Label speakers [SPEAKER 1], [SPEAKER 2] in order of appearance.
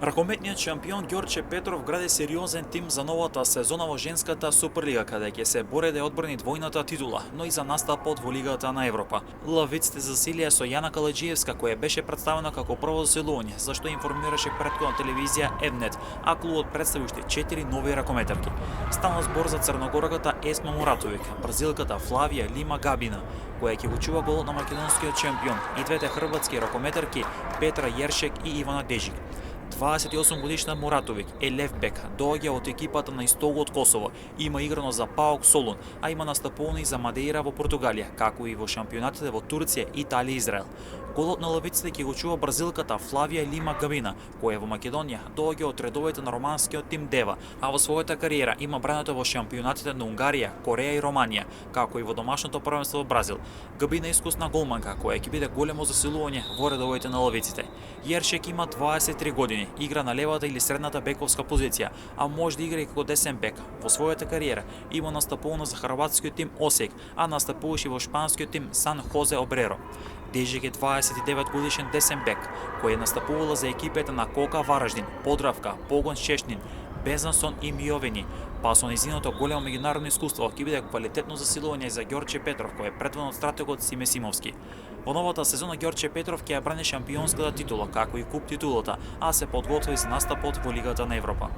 [SPEAKER 1] Ракометниот шампион Ѓорче Петров гради сериозен тим за новата сезона во женската Суперлига, каде ќе се бори да одбрани двојната титула, но и за настапот во Лигата на Европа. Лавиците заселија со Јана Каладжиевска, која беше представена како прво заселување, за што информираше претходна телевизија Евнет, а клубот представи уште 4 нови ракометарки. Стана збор за црногорката Есма Муратовик, бразилката Флавија Лима Габина, која ќе го чува голот на македонскиот шампион, и двете хрватски ракометарки Петра Јершек и Ивана Дежик. 28-годишна Муратовик е левбек, доаѓа од екипата на Истогу од Косово, има играно за ПАОК Солун, а има настапувано и за Мадеира во Португалија, како и во шампионатите во Турција, Италија и Израел. Голот на лавиците ќе го чува бразилката Флавија Лима Габина, која во Македонија доаѓа од редовите на романскиот тим Дева, а во својата кариера има брането во шампионатите на Унгарија, Кореја и Романија, како и во домашното првенство во Бразил. Габина е искусна голманка, која ќе биде големо засилување во редовите на лавиците. Јершек има 23 години, игра на левата или средната бековска позиција, а може да игра и како десен бек. Во својата кариера има настапувано за хрватскиот тим Осијек, а настапуваше во шпанскиот тим Сан Хозе Обреро. Дежик е 29 годишен десен бек, кој е настапувала за екипите на Кока Вараждин, Подравка, Погон Шешнин, Безансон и Миовени, па со нејзиното големо меѓународно искуство ќе биде квалитетно засилување за Ѓорче Петров, кој е предводен од стратегот Симе Симовски. Во новата сезона Ѓорче Петров ќе ја брани шампионската титула, како и куп титулата, а се подготви за настапот во Лигата на Европа.